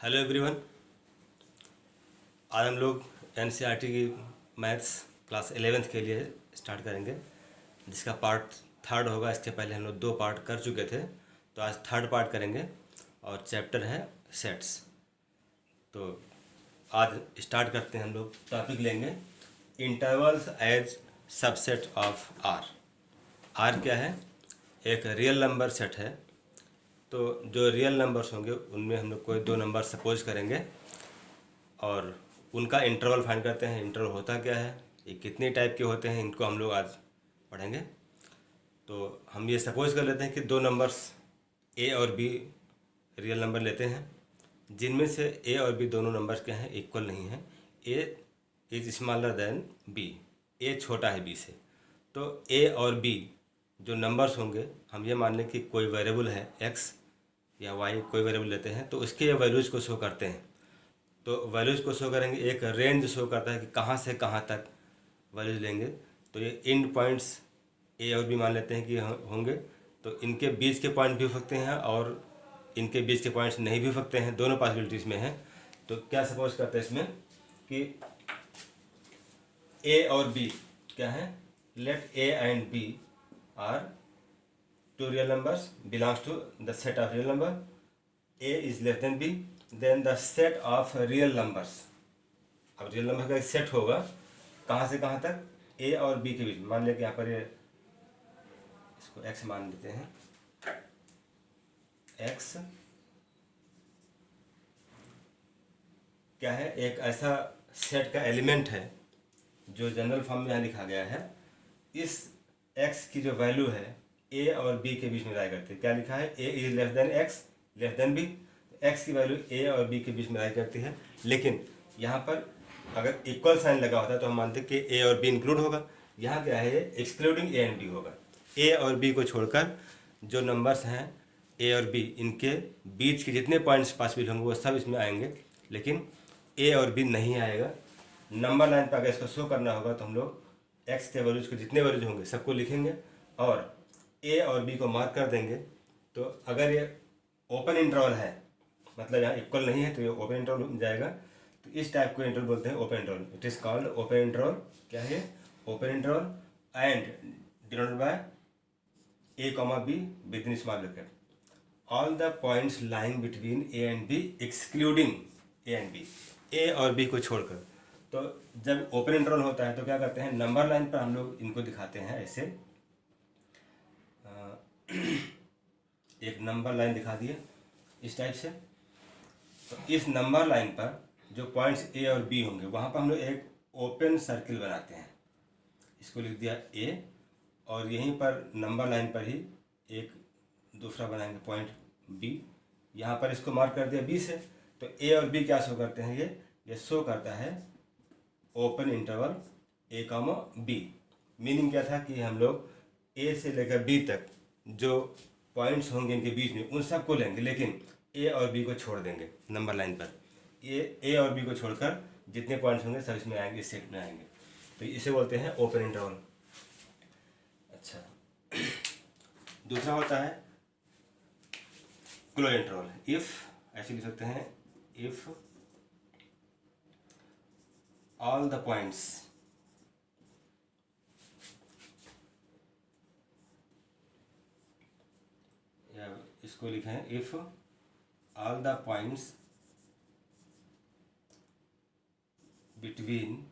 Hello everyone. आज हम लोग एनसीईआरटी की मैथ्स क्लास 11th के लिए स्टार्ट करेंगे, जिसका पार्ट थर्ड होगा। इसके पहले हम लोग 2 पार्ट कर चुके थे, तो आज थर्ड पार्ट करेंगे और चैप्टर है सेट्स। तो आज स्टार्ट करते हैं। हम लोग टॉपिक लेंगे intervals as subset of R. R क्या है? एक रियल नंबर सेट है। तो जो रियल नंबर्स होंगे उनमें हम लोग कोई 2 नंबर सपोज करेंगे और उनका इंटरवल फाइंड करते हैं। इंटरवल होता क्या है, ये कितने टाइप के होते हैं, इनको हम लोग आज पढ़ेंगे। तो हम ये सपोज कर लेते हैं कि 2 नंबर्स ए और बी रियल नंबर लेते हैं, जिनमें से ए और बी दोनों नंबर्स क्या हैं, इक्वल नहीं हैं। ए इज स्मॉलर देन बी, ए छोटा है बी से। तो ए और बी जो नंबर्स होंगे, हम ये मान लें कि कोई वेरिएबल है एक्स या वाई, कोई वेरिएबल लेते हैं, तो उसके वैल्यूज़ को शो करते हैं। तो वैल्यूज़ को शो करेंगे, एक रेंज शो करता है कि कहाँ से कहाँ तक वैल्यूज़ लेंगे। तो ये एंड पॉइंट्स ए और बी मान लेते हैं कि होंगे। तो इनके बीच के पॉइंट भी हो सकते हैं और इनके बीच के पॉइंट्स नहीं भी हो सकते हैं, दोनों पॉसिबिलिटीज़ में हैं। तो क्या सपोज करते हैं इसमें कि ए और बी क्या है, let A and B are two real numbers belongs to the set of real number. A is less than B, then the set of real numbers. अब रियल नंबर का एक सेट होगा, कहाँ से कहाँ तक, ए और बी के बीच। मान लिया कि यहाँ पर ये इसको एक्स मान लेते हैं। एक्स क्या है, एक ऐसा सेट का एलिमेंट है जो जनरल फॉर्म में यहाँ लिखा गया है। इस एक्स की जो वैल्यू है ए और बी के बीच में लाई करती है। क्या लिखा है, a is less than x less than b. X की वैल्यू ए और बी के बीच में लाई करती है। लेकिन यहाँ पर अगर इक्वल साइन लगा होता है तो हम मानते हैं कि ए और बी इंक्लूड होगा। यहाँ क्या है, एक्सक्लूडिंग ए एंड बी होगा। ए और बी को छोड़कर जो नंबर्स हैं ए और बी, इनके बीच के जितने पॉइंट्स पॉसिबल होंगे वो सब इसमें आएंगे, लेकिन ए और बी नहीं आएगा। नंबर लाइन पर अगर इसको शो करना होगा तो हम लोग एक्स के वैल्यूज को जितने वैल्यूज होंगे सबको लिखेंगे और ए और बी को मार्क कर देंगे। तो अगर ये ओपन इंटरवल है, मतलब यहाँ इक्वल नहीं है, तो ये ओपन इंटरवल में जाएगा। तो इस टाइप को इंटरवल बोलते हैं open interval. It is called open interval. क्या है, open interval and denoted by A comma b within small bracket all the points lying between A and b excluding a and b, a और b को छोड़कर। तो जब open interval होता है तो क्या करते हैं, नंबर लाइन पर हम लोग इनको दिखाते हैं ऐसे। एक नंबर लाइन दिखा दिए इस टाइप से। तो इस नंबर लाइन पर जो पॉइंट्स ए और बी होंगे वहाँ पर हम लोग एक ओपन सर्किल बनाते हैं। इसको लिख दिया ए, और यहीं पर नंबर लाइन पर ही एक दूसरा बनाएंगे पॉइंट बी। यहाँ पर इसको मार्क कर दिया बी से। तो ए और बी क्या शो करते हैं, ये शो करता है ओपन इंटरवल ए कॉमा बी। मीनिंग क्या था कि हम लोग ए से लेकर बी तक जो पॉइंट्स होंगे इनके बीच में उन सबको लेंगे, लेकिन ए और बी को छोड़ देंगे नंबर लाइन पर। ए और बी को छोड़कर जितने पॉइंट्स होंगे सब इसमें आएंगे, इस सेट में आएंगे। तो इसे बोलते हैं ओपन इंटरवल। अच्छा, दूसरा होता है क्लोज इंटरवल। इफ ऐसे लिख सकते हैं, इफ ऑल द पॉइंट्स या इसको लिखें, if all the points between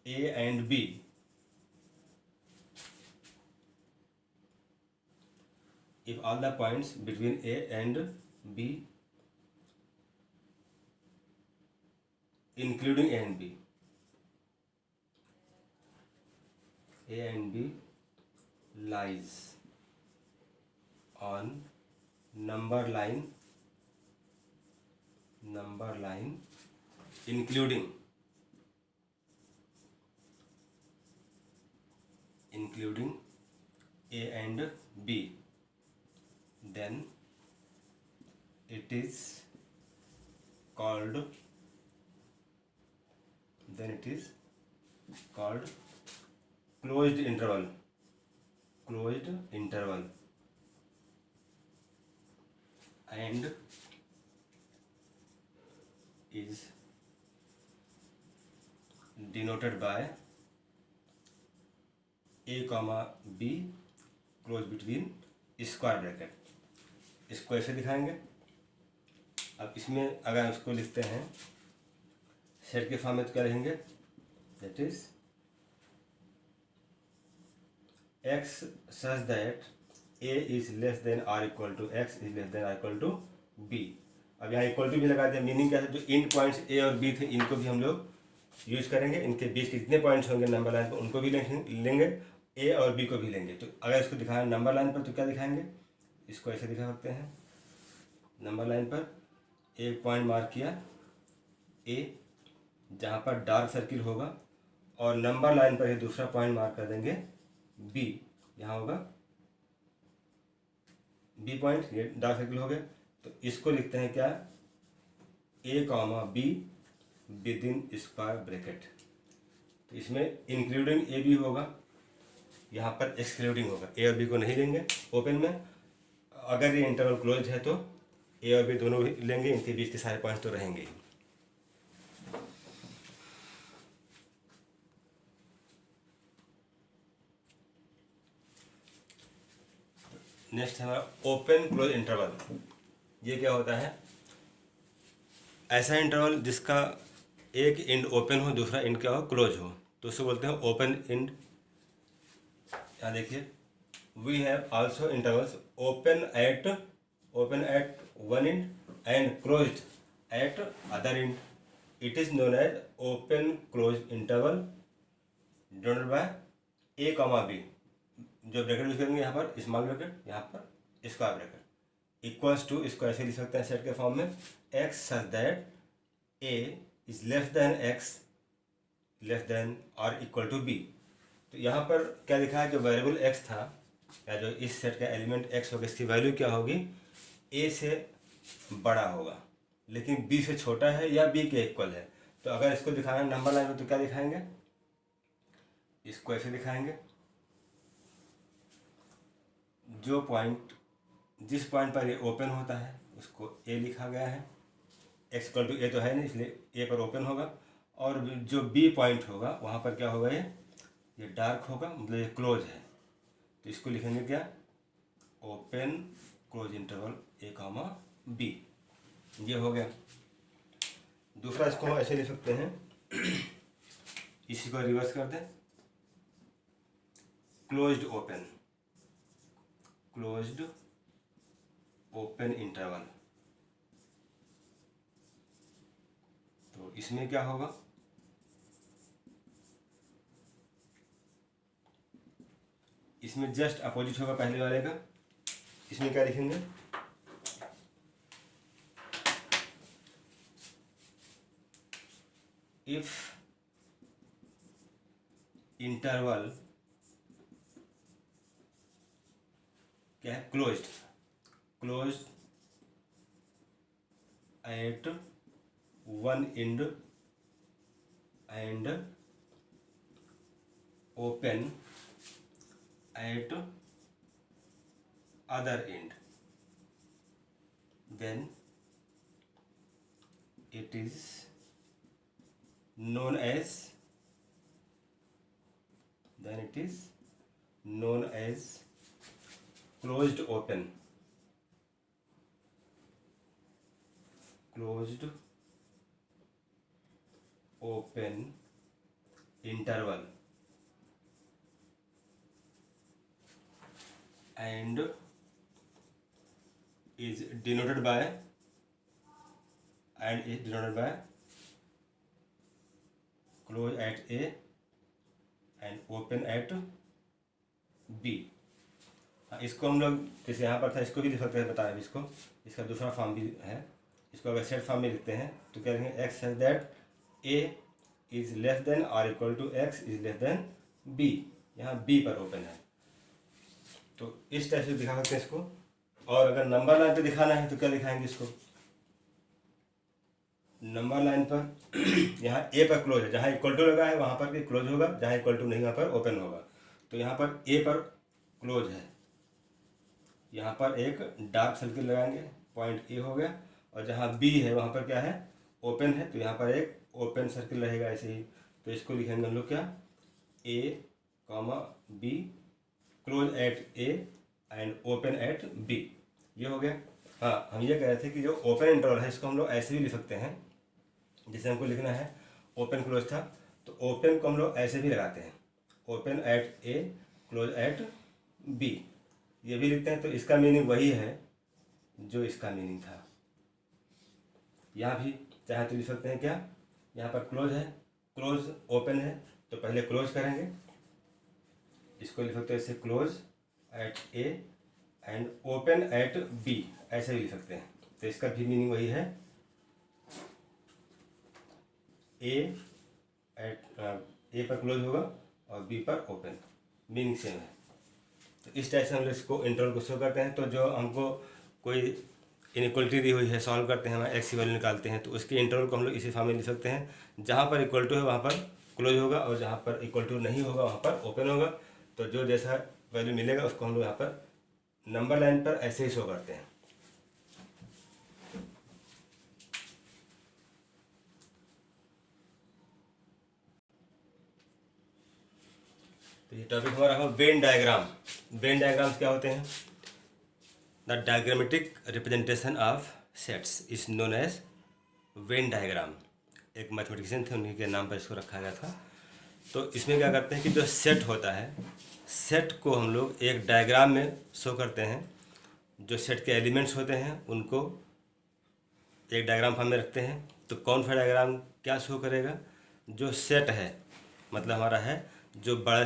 A and B if all the points between A and B including A and B, A and B lies on number line including A and B, then it is called closed interval. And is denoted by A comma b close between square bracket. इसको ऐसे दिखाएंगे। अब इसमें अगर इसको लिखते हैं set के फॉर्म में तो क्या रहेंगे, that is x such that a is less than or equal to x is less than or equal to b। अब यहाँ इक्वल टू भी लगा दिया। मीनिंग क्या है, जो इन पॉइंट्स a और b थे इनको भी हम लोग यूज करेंगे। इनके बीच के जितने पॉइंट्स होंगे नंबर लाइन पर उनको भी लेंगे, a और b को भी लेंगे। तो अगर इसको दिखाएं नंबर लाइन पर तो क्या दिखाएंगे, इसको ऐसे दिखा सकते हैं। नंबर लाइन पर एक पॉइंट मार्क किया a, जहाँ पर डार्क सर्किल होगा, और नंबर लाइन पर ही दूसरा पॉइंट मार्क कर देंगे b, यहाँ होगा b पॉइंट, ये डार्क सर्किल हो गया। तो इसको लिखते हैं क्या, a comma b with in square bracket. तो इसमें इंक्लूडिंग a भी होगा, यहाँ पर एक्सक्लूडिंग होगा। a और b को नहीं लेंगे ओपन में। अगर ये इंटरवल क्लोज है तो a और b दोनों भी लेंगे, इनके बीच के सारे पॉइंट्स तो रहेंगे ही। नेक्स्ट है हमारा ओपन क्लोज इंटरवल। ये क्या होता है, ऐसा इंटरवल जिसका एक एंड ओपन हो, दूसरा एंड क्या हो, क्लोज हो, तो उसको बोलते हैं ओपन एंड। यहाँ देखिए, we have also intervals open at one end and closed at other end. It is known as open close interval denoted by A comma B. जो ब्रैकेट यूज करेंगे यहाँ पर स्मॉल ब्रैकेट, यहाँ पर square bracket, equals to, इसको ऐसे लिख सकते हैं सेट के फॉर्म में, x such that a is less than x less than और इक्वल टू बी। तो यहाँ पर क्या लिखा है, जो वेरिएबल एक्स था या जो इस सेट का एलिमेंट एक्स होगा, इसकी वैल्यू क्या होगी, ए से बड़ा होगा लेकिन बी से छोटा है या बी के इक्वल है। तो अगर इसको दिखाना है नंबर लाइन में तो क्या दिखाएंगे, इसको ऐसे दिखाएंगे। जो पॉइंट, जिस पॉइंट पर ये ओपन होता है उसको ए लिखा गया है, एक्स इक्वल टू ए तो है नहीं इसलिए ए पर ओपन होगा, और जो बी पॉइंट होगा वहाँ पर क्या होगा, ये डार्क होगा, मतलब ये क्लोज है। तो इसको लिखेंगे क्या, ओपन क्लोज इंटरवल ए कॉमा बी। ये हो गया। दूसरा इसको हम ऐसे लिख सकते हैं, इसी को रिवर्स कर दें, क्लोज्ड ओपन इंटरवल। तो इसमें क्या होगा, इसमें जस्ट अपोजिट होगा पहले वाले का। इसमें क्या लिखेंगे, इफ इंटरवल क्या है, closed eight one end and open eight other end, then it is known as closed open interval and is denoted by close at A and open at B। इसको हम लोग जैसे यहाँ पर था, इसको भी लिख सकते हैं, बता रहे इसको, इसका दूसरा फॉर्म भी है। इसको अगर सेट फॉर्म में लिखते हैं तो क्या लिखेंगे, x such that a is less than और equal to x is less than b. यहाँ बी पर ओपन है, तो इस टाइप से दिखा सकते हैं इसको। और अगर नंबर लाइन पे दिखाना है तो क्या दिखाएंगे इसको, नंबर लाइन पर यहाँ ए पर क्लोज है, जहाँ इक्वल टू लगा है वहाँ पर भी क्लोज होगा, जहाँ इक्वल टू नहीं वहाँ पर ओपन होगा। तो यहाँ पर ए पर क्लोज है, यहाँ पर एक डार्क सर्किल लगाएंगे, पॉइंट ए हो गया, और जहाँ बी है वहाँ पर क्या है, ओपन है, तो यहाँ पर एक ओपन सर्किल रहेगा ऐसे ही। तो इसको लिखेंगे हम लोग क्या, a comma b, close at A and open at B, ये हो गया। हाँ, हम ये कह रहे थे कि जो ओपन इंटरवल है इसको हम लोग ऐसे भी लिख सकते हैं, जैसे हमको लिखना है ओपन क्लोज था, तो ओपन को हम लोग ऐसे भी लगाते हैं, open at A close at B, ये भी लिखते हैं। तो इसका मीनिंग वही है जो इसका मीनिंग था। यहाँ भी चाहे तो लिख सकते हैं क्या, यहाँ पर क्लोज है, क्लोज ओपन है, तो पहले क्लोज करेंगे, इसको लिख सकते हैं ऐसे, close at A and open at B, ऐसे भी लिख सकते हैं। तो इसका भी मीनिंग वही है, ए पर क्लोज होगा और बी पर ओपन, मीनिंग सेम है। तो इस टाइप से हम लोग इसको इंटरवल को शो करते हैं। तो जो हमको कोई इनइक्वलिटी दी हुई है, सॉल्व करते हैं, हमारे एक्स की वैल्यू निकालते हैं, तो उसके इंटरवल को हम लोग इसी फॉर्म में लिख सकते हैं, जहाँ पर इक्वल टू है वहाँ पर क्लोज होगा, और जहाँ पर इक्वल टू नहीं होगा वहाँ पर ओपन होगा। तो जो जैसा वैल्यू मिलेगा उसको हम लोग यहाँ पर नंबर लाइन पर ऐसे ही शो करते हैं। तो ये टॉपिक हमारा है वेन डायग्राम। वेन डायग्राम्स क्या होते हैं? The diagrammatic representation of sets is known as Venn diagram. एक मैथमेटिशियन थे, उन्हीं के नाम पर इसको रखा गया था। तो इसमें क्या करते हैं कि जो सेट होता है, सेट को हम लोग एक डायग्राम में शो करते हैं। जो सेट के एलिमेंट्स होते हैं उनको एक डायग्राम फॉर्म में रखते हैं। तो कौन सा डायग्राम क्या शो करेगा? जो सेट है, मतलब हमारा है जो बड़ा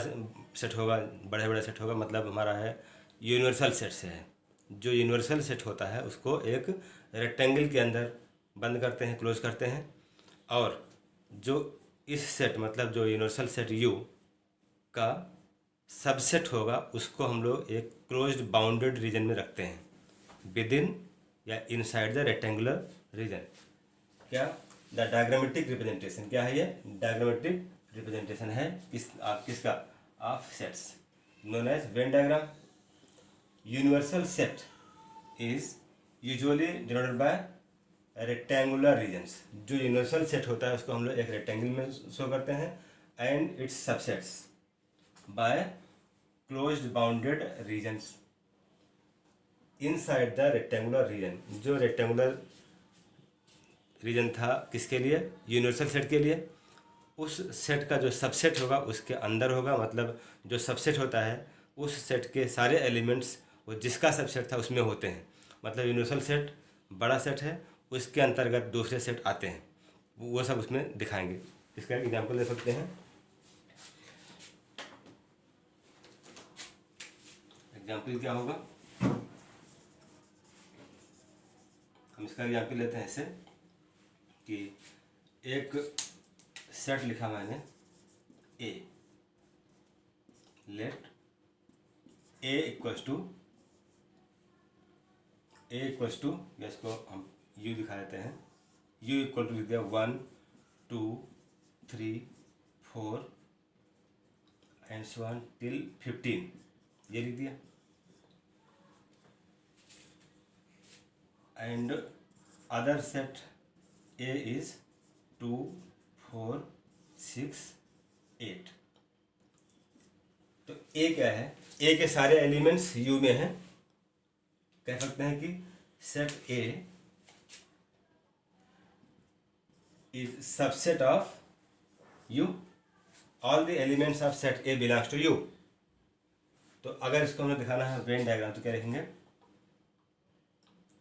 सेट होगा, बड़े बड़े सेट होगा, मतलब हमारा है यूनिवर्सल सेट से है। जो यूनिवर्सल सेट होता है उसको एक रेक्टेंगल के अंदर बंद करते हैं, क्लोज करते हैं। और जो इस सेट, मतलब जो यूनिवर्सल सेट यू का सबसेट होगा, उसको हम लोग एक क्लोज्ड बाउंडेड रीजन में रखते हैं, विद इन या इनसाइड द रेक्टेंगुलर रीजन। क्या? The diagrammatic representation. क्या है ये? डायग्रामेटिक रिप्रेजेंटेशन है किसका? Of sets, known as Venn diagram. Universal set is usually denoted by rectangular regions. जो यूनिवर्सल सेट होता है उसको हम लोग एक रेक्टेंगल में शो करते हैं, and its subsets by closed bounded regions inside the rectangular region. जो रेक्टेंगुलर रीजन था किसके लिए? यूनिवर्सल सेट के लिए। उस सेट का जो सबसेट होगा उसके अंदर होगा, मतलब जो सबसेट होता है उस सेट के सारे एलिमेंट्स वो जिसका सबसेट था उसमें होते हैं। मतलब यूनिवर्सल सेट बड़ा सेट है, उसके अंतर्गत दूसरे सेट आते हैं, वो सब उसमें दिखाएंगे। इसका एग्जांपल ले सकते हैं। एग्जांपल क्या होगा? हम इसका एग्जांपल लेते हैं ऐसे कि एक सेट लिखा मैंने ए, लेट ए इक्वल्स टू, इसको हम यू दिखा देते हैं, यू इक्वल टू लिख दिया 1 2 3 4 एंड सो ऑन टिल 15, ये लिख दिया। And other set A is 2 4 6 8। तो ए क्या है? ए के सारे एलिमेंट्स यू में हैं। कह सकते हैं कि set A is subset of U, all the elements of set A belongs to U. तो अगर इसको हमें दिखाना है वेन डायग्राम, तो क्या लिखेंगे?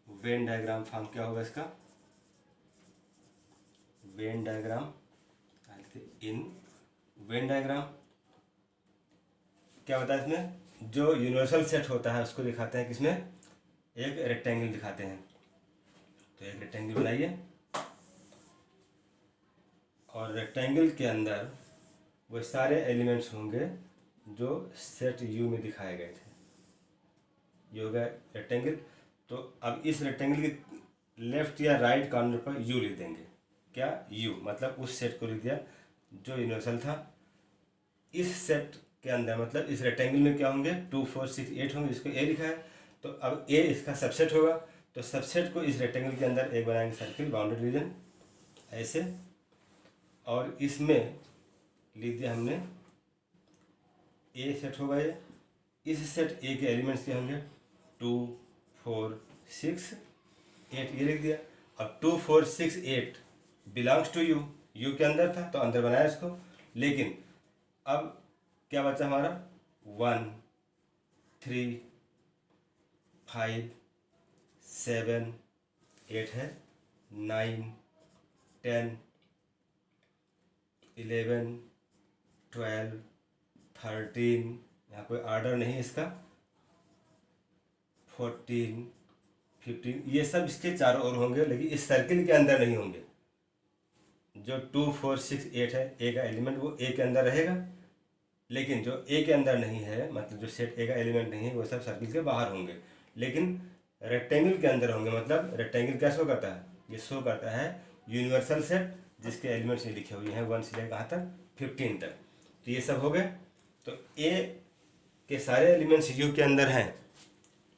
वेन डायग्राम फॉर्म क्या होगा इसका? वेन डायग्राम, इन वेन डायग्राम क्या होता है? इसमें जो यूनिवर्सल सेट होता है उसको दिखाते हैं किसमें? एक रेक्टेंगल दिखाते हैं। तो एक रेक्टेंगल बनाइए, और रेक्टेंगल के अंदर वो सारे एलिमेंट्स होंगे जो सेट यू में दिखाए गए थे। ये हो गया रेक्टेंगल। तो अब इस रेक्टेंगल के लेफ्ट या राइट कॉर्नर पर यू लिख देंगे। क्या? यू, मतलब उस सेट को लिख दिया जो यूनिवर्सल था। इस सेट के अंदर, मतलब इस रेक्टेंगल में क्या होंगे? 2 4 6 8 होंगे, इसको ए लिखा है। तो अब ए इसका सबसेट होगा, तो सबसेट को इस रेक्टेंगल के अंदर एक बनाएंगे सर्किल बाउंडेड रीजन ऐसे, और इसमें लिख दिया हमने ए सेट होगा ये। इस सेट ए के एलिमेंट्स क्या होंगे 2 4 6 8 ये लिख दिया। और 2 4 6 8 बिलोंग्स टू यू, यू के अंदर था तो अंदर बनाया इसको। लेकिन अब क्या बचा हमारा 1 3 5 7 8 है 9 10 11 12 13, यहाँ कोई ऑर्डर नहीं है इसका, 14 15, ये सब इसके चारों ओर होंगे लेकिन इस सर्किल के अंदर नहीं होंगे। जो 2 4 6 8 है ए का एलिमेंट वो ए के अंदर रहेगा, लेकिन जो ए के अंदर नहीं है मतलब जो सेट ए का एलिमेंट नहीं है वो सब सर्किल के बाहर होंगे, लेकिन रेक्टेंगल के अंदर होंगे। मतलब रेक्टेंगल क्या शो करता है, ये शो करता है यूनिवर्सल सेट जिसके एलिमेंट्स ये लिखे हुए हैं 1 से लेकर कहाँ तक 15 तक। तो ये सब हो गए। तो ए के सारे एलिमेंट्स यू के अंदर हैं,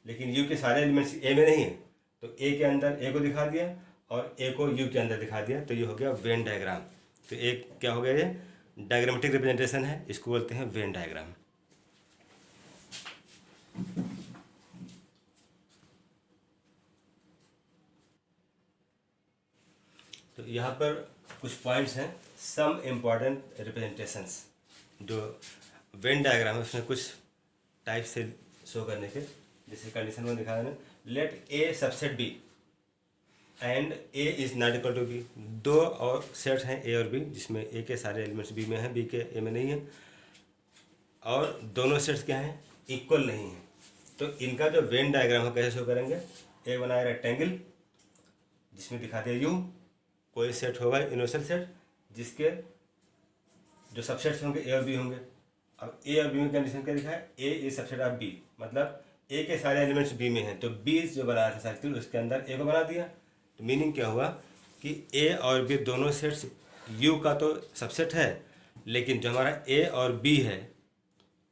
लेकिन यू के सारे एलिमेंट्स ए में नहीं है, तो ए के अंदर ए को दिखा दिया और ए को यू के अंदर दिखा दिया, तो ये हो गया वेन डायग्राम। तो एक क्या हो गया, ये डायग्रामेटिक रिप्रेजेंटेशन है, इसको बोलते हैं वेन डायग्राम। तो यहाँ पर कुछ पॉइंट्स हैं, सम इम्पॉर्टेंट रिप्रेजेंटेशंस। जो वेन डायग्राम है उसमें कुछ टाइप से शो करने के, जैसे कंडीशन में दिखा है, let A subset B and A is not equal to B. दो और सेट हैं ए और बी जिसमें ए के सारे एलिमेंट्स बी में हैं, बी के ए में नहीं है, और दोनों सेट्स क्या हैं, इक्वल नहीं हैं। तो इनका जो वेन डायग्राम है कैसे शो करेंगे, ए बनाया रेक्टेंगल जिसमें दिखा दिया यू, कोई सेट होगा यूनिवर्सल सेट जिसके जो सबसेट्स होंगे ए और बी होंगे। अब ए और बी में कंडीशन क्या दिखा है, a is subset of B, मतलब ए के सारे एलिमेंट्स बी में हैं, तो बी जो बनाया था सर्किल उसके अंदर ए को बना दिया। तो मीनिंग क्या हुआ कि ए और बी दोनों सेट्स यू का तो सबसेट है, लेकिन जो हमारा ए और बी है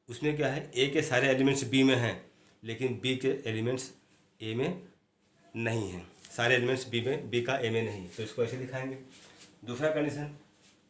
उसमें क्या है, ए के सारे एलिमेंट्स बी में हैं लेकिन बी के एलिमेंट्स ए में नहीं हैं, सारे एलिमेंट्स बी में, बी का ए में नहीं, तो इसको ऐसे दिखाएंगे। दूसरा condition,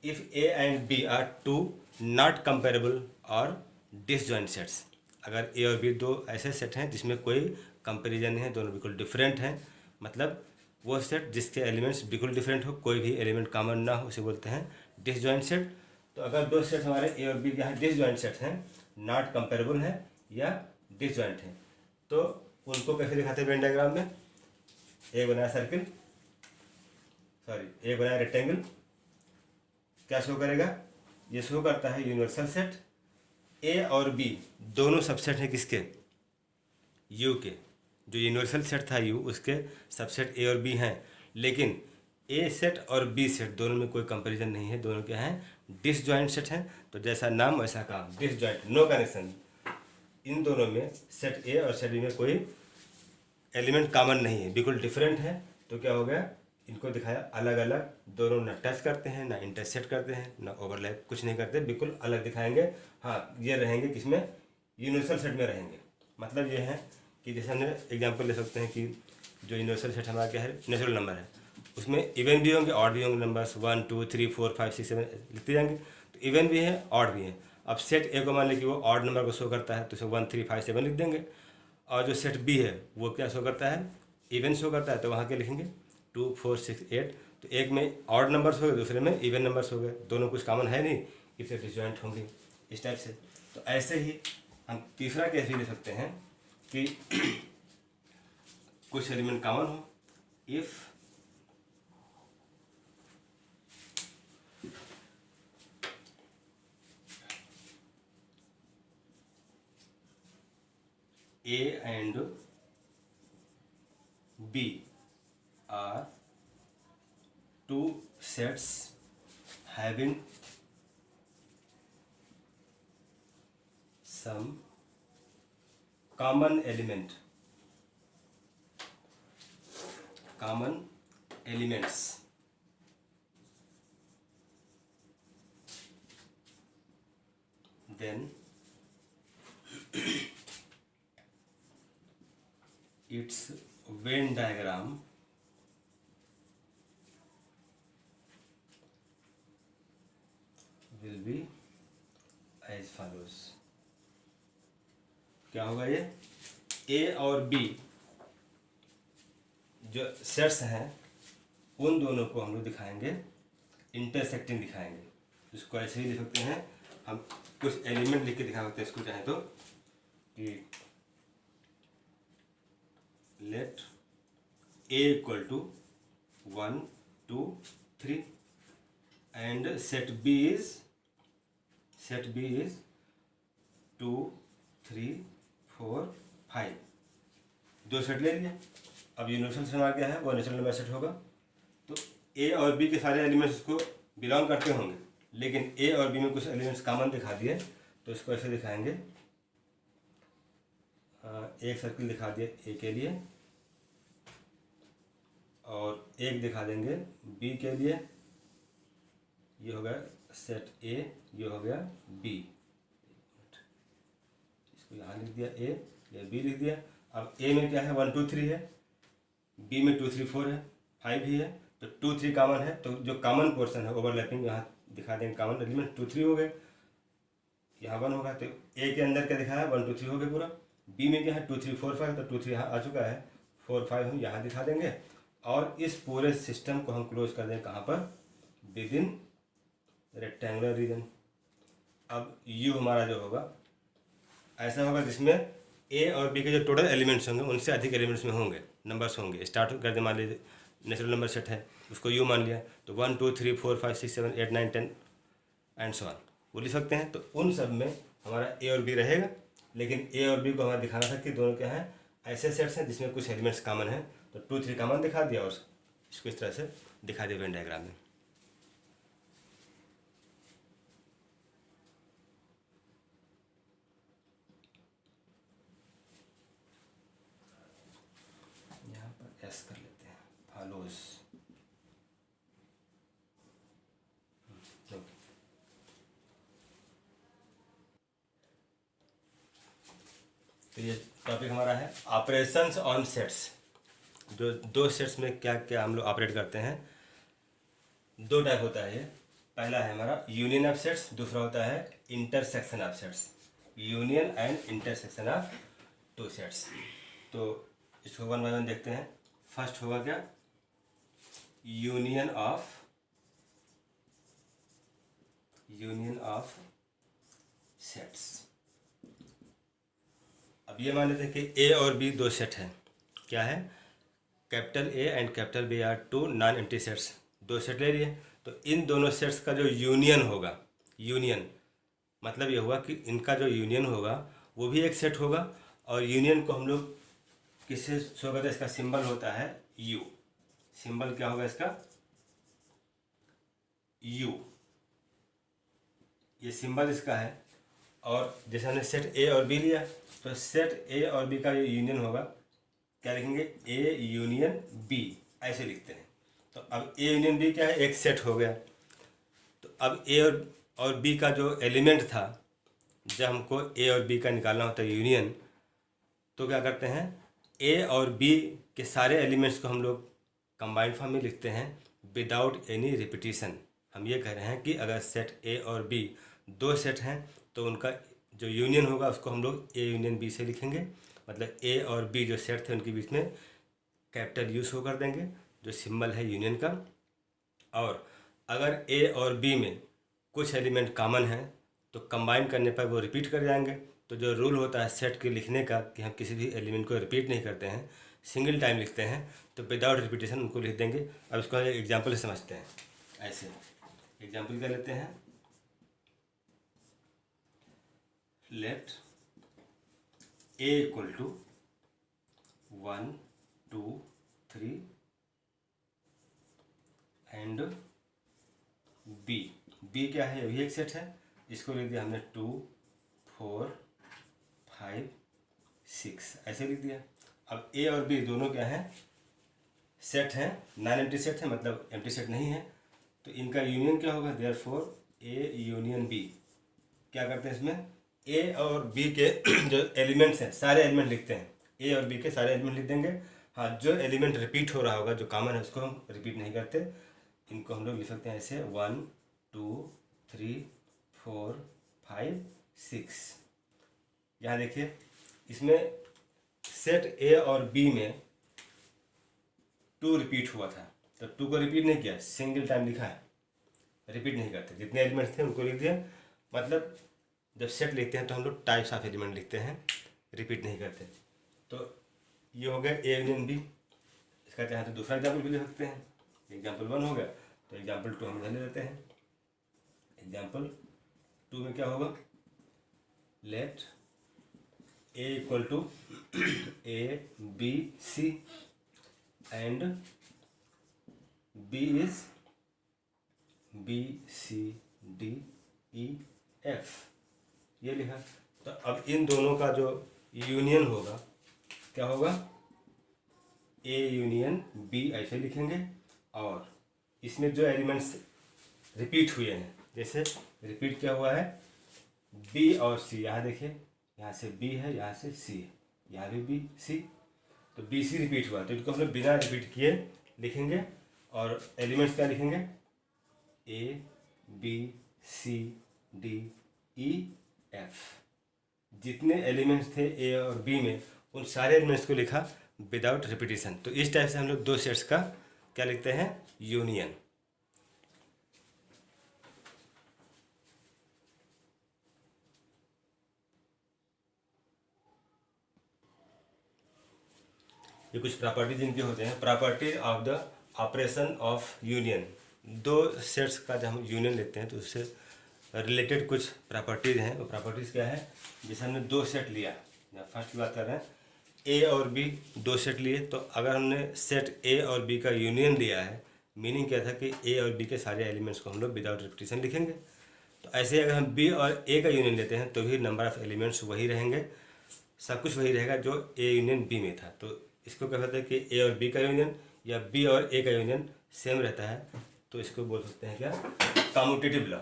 if A and B are two not comparable और डिसजॉइंट सेट्स। अगर ए और बी दो ऐसे सेट हैं जिसमें कोई कंपेरिजन नहीं है, दोनों बिल्कुल डिफरेंट हैं, मतलब वो सेट जिसके एलिमेंट्स बिल्कुल डिफरेंट हो, कोई भी एलिमेंट कॉमन ना हो, उसे बोलते हैं डिसजॉइंट सेट। तो अगर दो सेट हमारे ए और बी यहाँ डिसजॉइंट सेट हैं, नॉट कंपेरेबल हैं या डिसजॉइंट हैं, तो उनको कैसे दिखाते हैं वेन डायग्राम में। एक बनाया सर्किल, एक बनाया रेक्टेंगल, क्या शो करेगा, ये शो करता है यूनिवर्सल सेट। ए और बी दोनों सबसेट हैं किसके, यू के। जो यूनिवर्सल सेट था यू, उसके सबसेट ए और बी हैं, लेकिन ए सेट और बी सेट दोनों में कोई कंपैरिजन नहीं है, दोनों क्या हैं, डिसजॉइंट सेट हैं। तो जैसा नाम वैसा काम, डिसजॉइंट, नो कनेक्शन। इन दोनों में सेट ए और सेट बी में कोई एलिमेंट कॉमन नहीं है, बिल्कुल डिफरेंट है। तो क्या हो गया, इनको दिखाया अलग अलग, दोनों ना टच करते हैं, ना इंटरसेक्ट करते हैं, ना ओवरलैप, कुछ नहीं करते, बिल्कुल अलग दिखाएंगे। हाँ, ये रहेंगे किसमें, यूनिवर्सल सेट में रहेंगे। मतलब ये है कि जैसे हमने एग्जांपल ले सकते हैं कि जो यूनिवर्सल सेट हमारा क्या है, नेचुरल नंबर है, उसमें इवन भी होंगे ऑड भी होंगे, नंबर्स 1 2 3 4 5 6 7 लिखते जाएंगे, तो इवन भी है ऑड भी है। अब सेट ए को मान लीजिए कि वो ऑड नंबर को शो करता है, तो उसे 1 3 5 7 लिख देंगे। और जो सेट बी है वो क्या शो करता है, इवन शो करता है, तो वहाँ के लिखेंगे 2 4 6 8। तो एक में ऑड नंबर्स हो गए, दूसरे में इवन नंबर्स हो गए, दोनों कुछ कॉमन है नहीं, इससे डिसजॉइंट होंगे, इस टाइप से। तो ऐसे ही हम तीसरा केस भी ले सकते हैं कि कुछ एलिमेंट कॉमन हो, if A and B are two sets having some common elements, then it's Venn diagram will be as follows. क्या होगा ये, ए और बी जो सेट्स हैं उन दोनों को हम लोग दिखाएंगे इंटरसेक्टिंग दिखाएंगे। इसको ऐसे ही लिख सकते हैं, हम कुछ एलिमेंट लिख के दिखा सकते हैं इसको चाहे तो, कि let A equal to 1 2 3 and set B is 2 3 4 5। दो सेट ले लिए। अब यूनिवर्सल सेट हमारा क्या है, वो नेचुरल नंबर सेट होगा। तो ए और बी के सारे एलिमेंट्स इसको बिलोंग करते होंगे, लेकिन ए और बी में कुछ एलिमेंट्स कॉमन दिखा दिए, तो इसको ऐसे दिखाएंगे। एक सर्किल दिखा दिए ए के लिए और एक दिखा देंगे बी के लिए। ये हो गया सेट ए, ये हो गया बी। इसको यहाँ लिख दिया ए, या बी लिख दिया। अब ए में क्या है, 1 2 3 है, बी में 2 3 4 है, 5 ही है, तो 2 3 कॉमन है। तो जो कॉमन पोर्शन है ओवरलैपिंग यहाँ दिखा देंगे, कॉमन एलिमेंट 2 3 हो गए, यहाँ 1 होगा। तो ए के अंदर क्या दिखाया है, 1 2 3 हो गए पूरा। बी में क्या है 2 3 4 5, तो 2 3 यहाँ आ चुका है, 4 5 हम यहाँ दिखा देंगे। और इस पूरे सिस्टम को हम क्लोज कर देंगे कहाँ पर, विद इन रेक्टेंगुलर रीजन। अब यू हमारा जो होगा ऐसा होगा जिसमें ए और बी के जो टोटल एलिमेंट्स होंगे उनसे अधिक एलिमेंट्स में होंगे, नंबर्स होंगे। स्टार्ट कर दे, मान लीजिए नेचुरल नंबर सेट है, उसको यू मान लिया, तो 1 2 3 4 5 6 7 8 9 10 एंड सो ऑन वो लिख सकते हैं। तो उन सब में हमारा ए और बी रहेगा, लेकिन ए और बी को हमारा दिखाना था कि दोनों क्या हैं, ऐसे सेट्स हैं जिसमें कुछ एलिमेंट्स कॉमन हैं। तो 2 3 कॉमन दिखा दिया और इसको इस तरह से दिखा दिया वेन डायग्राम में। यहाँ पर एस कर लेते हैं, फॉलोज। तो ये टॉपिक हमारा है ऑपरेशंस ऑन सेट्स। जो दो सेट्स में क्या क्या हम लोग ऑपरेट करते हैं, दो टाइप होता है ये। पहला है हमारा यूनियन ऑफ सेट्स, दूसरा होता है intersection of sets. Union and intersection of two sets. तो इसको 1 बाय 1 देखते हैं। फर्स्ट होगा क्या, यूनियन ऑफ सेट्स। अब ये मान लेते हैं कि ए और बी दो सेट हैं। क्या है, capital A and capital B are 2 non empty sets. दो सेट ले लिए, तो इन दोनों सेट्स का जो यूनियन होगा, यूनियन मतलब ये हुआ कि इनका जो यूनियन होगा वो भी एक सेट होगा। और यूनियन को हम लोग किससे शो करते हैं, इसका सिंबल होता है यू। सिंबल क्या होगा इसका, यू, ये सिंबल इसका है। और जैसे हमने सेट ए और बी लिया, तो सेट ए और बी का जो यूनियन होगा क्या लिखेंगे, ए यूनियन बी, ऐसे लिखते हैं। तो अब ए यूनियन बी क्या है, एक सेट हो गया। तो अब ए और बी का जो एलिमेंट था, जब हमको ए और बी का निकालना होता है यूनियन, तो क्या करते हैं, ए और बी के सारे एलिमेंट्स को हम लोग कंबाइंड फॉर्म में लिखते हैं विदाउट एनी रिपीटिशन। हम ये कह रहे हैं कि अगर सेट ए और बी दो सेट हैं तो उनका जो यूनियन होगा उसको हम लोग ए यूनियन बी से लिखेंगे। मतलब ए और बी जो सेट थे उनके बीच में कैपिटल यू शो कर देंगे, जो सिंबल है यूनियन का। और अगर ए और बी में कुछ एलिमेंट कॉमन हैं तो कंबाइन करने पर वो रिपीट कर जाएंगे। तो जो रूल होता है सेट के लिखने का कि हम किसी भी एलिमेंट को रिपीट नहीं करते हैं, सिंगल टाइम लिखते हैं, तो विदाउट रिपीटेशन उनको लिख देंगे। अब इसको एग्जाम्पल से समझते हैं। ऐसे एग्जाम्पल क्या लेते हैं, let A equal to 1 2 3 and B क्या है, यही एक सेट है। इसको लिख दिया हमने 2 4 5 6 ऐसे लिख दिया। अब ए और बी दोनों क्या हैं, सेट हैं, नॉन एम्प्टी सेट है, मतलब एम्प्टी सेट नहीं है। तो इनका यूनियन क्या होगा, देयरफॉर ए यूनियन बी। क्या करते हैं इसमें, ए और बी के जो एलिमेंट्स हैं सारे एलिमेंट लिखते हैं, ए और बी के सारे एलिमेंट लिख देंगे। हाँ, जो एलिमेंट रिपीट हो रहा होगा, जो कॉमन है, उसको हम रिपीट नहीं करते। इनको हम लोग लिख सकते हैं ऐसे 1 2 3 4 5 6। यहाँ देखिए, इसमें सेट ए और बी में 2 रिपीट हुआ था, तो 2 को रिपीट नहीं किया, सिंगल टाइम लिखा है, रिपीट नहीं करते। जितने एलिमेंट्स थे उनको लिख दिया। मतलब जब सेट लिखते हैं तो हम लोग टाइप्स ऑफ एलिमेंट लिखते हैं, रिपीट नहीं करते। तो ये हो गया ए यूनियन बी। इसका चाहे तो दूसरा एग्जाम्पल भी ले सकते हैं। एग्जाम्पल 1 हो गया, तो एग्जाम्पल 2 हम इधर ले लेते हैं। एग्जाम्पल 2 में क्या होगा, let A equal to A B C and B is B C D E F, ये लिखा। तो अब इन दोनों का जो यूनियन होगा, क्या होगा, ए यूनियन बी ऐसे लिखेंगे। और इसमें जो एलिमेंट्स रिपीट हुए हैं, जैसे रिपीट क्या हुआ है, बी और सी। यहाँ देखिए, यहाँ से बी है, यहाँ से सी है, यहाँ भी बी सी, तो बी सी रिपीट हुआ, तो इनको हम लोग बिना रिपीट किए लिखेंगे। और एलिमेंट्स क्या लिखेंगे, A B C D E F. जितने एलिमेंट्स थे ए और बी में, उन सारे एलिमेंट्स को लिखा विदाउट रिपीटिशन। तो इस टाइप से हम लोग दो सेट्स का क्या लिखते हैं, यूनियन। ये कुछ प्रॉपर्टीज इनके होते हैं, property of the operation of union. दो सेट्स का जब हम यूनियन लेते हैं तो उससे रिलेटेड कुछ प्रॉपर्टीज हैं। वो प्रॉपर्टीज क्या है, जैसे हमने दो सेट लिया, फर्स्ट की बात कर रहे हैं, ए और बी दो सेट लिए, तो अगर हमने सेट ए और बी का यूनियन लिया है, मीनिंग क्या था कि ए और बी के सारे एलिमेंट्स को हम लोग विदाउट रिपीटिशन लिखेंगे। तो ऐसे ही अगर हम बी और ए का यूनियन लेते हैं तो भी नंबर ऑफ एलिमेंट्स वही रहेंगे, सब कुछ वही रहेगा जो ए यूनियन बी में था। तो इसको क्या कहते हैं कि ए और बी का यूनियन या बी और ए का यूनियन सेम रहता है, तो इसको बोल सकते हैं क्या, कम्यूटेटिव लॉ।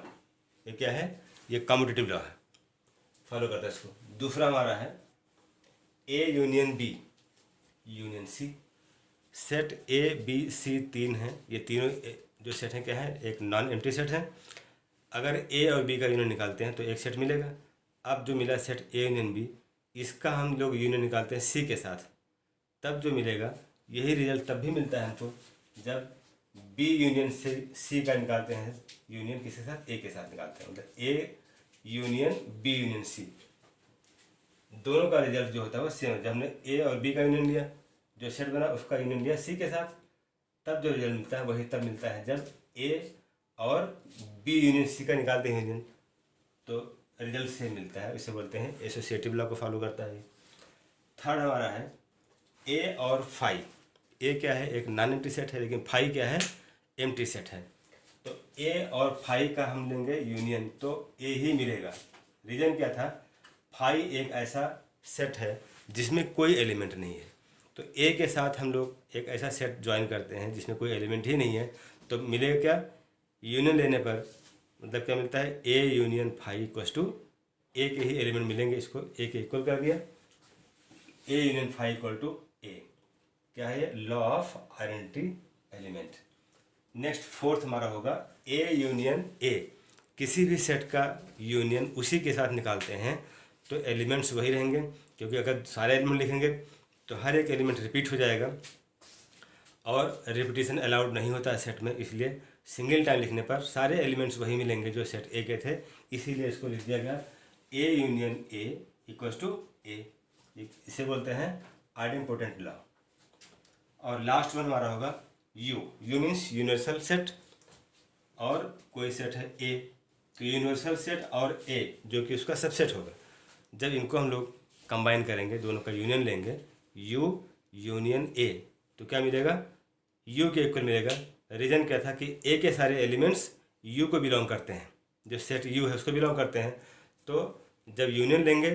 ये क्या है, ये कम्यूटेटिव लॉ है, फॉलो करता है इसको। दूसरा हमारा है ए union B union C. Set A B C तीन हैं, ये तीनों जो सेट हैं क्या है, एक नॉन एम्प्टी सेट है। अगर ए और बी का यूनियन निकालते हैं तो एक सेट मिलेगा। अब जो मिला सेट ए यूनियन बी, इसका हम लोग यूनियन निकालते हैं सी के साथ, तब जो मिलेगा, यही रिजल्ट तब भी मिलता है हमको जब बी यूनियन से सी का निकालते हैं, यूनियन किसके साथ, ए के साथ निकालते हैं। मतलब A union B union C, दोनों का रिजल्ट जो होता है वो सेम है। जब हमने ए और बी का यूनियन लिया, जो सेट बना उसका यूनियन लिया सी के साथ, तब जो रिजल्ट मिलता है वही तब मिलता है जब ए और बी यूनियन सी का निकालते हैं यूनियन, तो रिजल्ट सेम मिलता है। इसे बोलते हैं एसोसिएटिव लॉ को फॉलो करता है। थर्ड हमारा है ए और फाई। ए क्या है, एक नॉन एम्प्टी सेट है, लेकिन फाई क्या है, एम्प्टी सेट है। तो ए और फाई का हम लेंगे यूनियन, तो ए ही मिलेगा। रीजन क्या था, फाई एक ऐसा सेट है जिसमें कोई एलिमेंट नहीं है, तो ए के साथ हम लोग एक ऐसा सेट ज्वाइन करते हैं जिसमें कोई एलिमेंट ही नहीं है, तो मिलेगा क्या, यूनियन लेने पर मतलब क्या मिलता है, ए union phi equals to a के ही एलिमेंट मिलेंगे, इसको ए के इक्वल कर दिया, a union phi equal to a. क्या है, law of identity element. Next fourth हमारा होगा ए यूनियन ए। किसी भी सेट का यूनियन उसी के साथ निकालते हैं तो एलिमेंट्स वही रहेंगे, क्योंकि अगर सारे एलिमेंट लिखेंगे तो हर एक एलिमेंट रिपीट हो जाएगा और रिपीटिशन अलाउड नहीं होता है सेट में, इसलिए सिंगल टाइम लिखने पर सारे एलिमेंट्स वही मिलेंगे जो सेट ए के थे। इसीलिए इसको लिख दिया गया a union a equals to a. इसे बोलते हैं आइडेंटिपोटेंट लॉ। और लास्ट वन हमारा होगा U. U means universal set, और कोई सेट है ए, तो यूनिवर्सल सेट और ए जो कि उसका सबसेट होगा, जब इनको हम लोग कंबाइन करेंगे, दोनों का यूनियन लेंगे, यू यूनियन ए, तो क्या मिलेगा, यू के इक्वल मिलेगा। रीजन क्या था कि ए के सारे एलिमेंट्स यू को बिलोंग करते हैं, जो सेट यू है उसको बिलोंग करते हैं। तो जब यूनियन लेंगे,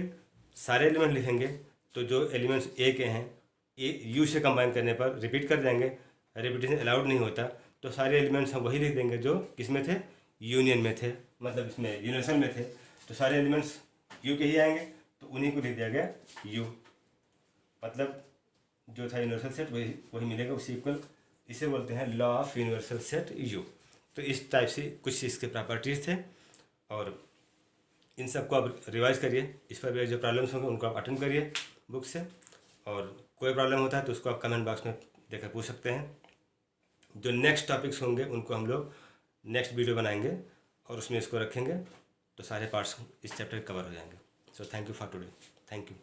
सारे एलिमेंट लिखेंगे, तो जो एलिमेंट्स ए के हैं ए यू से कंबाइन करने पर रिपीट कर जाएंगे, रिपीटिशन अलाउड नहीं होता, तो सारे एलिमेंट्स हम वही लिख देंगे जो किसमें थे, यूनियन में थे, मतलब इसमें यूनिवर्सल में थे, तो सारे एलिमेंट्स यू के ही आएंगे, तो उन्हीं को लिख दिया गया यू। मतलब जो था यूनिवर्सल सेट वही वही मिलेगा, उसी इक्वल। इसे बोलते हैं law of universal set you. तो इस टाइप से कुछ इसके प्रॉपर्टीज़ थे, और इन सबको आप रिवाइज करिए। इस पर भी जो प्रॉब्लम्स होंगे उनको आप अटेंड करिए बुक से, और कोई प्रॉब्लम होता है तो उसको आप कमेंट बॉक्स में देकर पूछ सकते हैं। जो नेक्स्ट टॉपिक्स होंगे उनको हम लोग नेक्स्ट वीडियो बनाएंगे और उसमें इसको रखेंगे, तो सारे पार्ट्स इस चैप्टर कवर हो जाएंगे। So thank you for today. Thank you.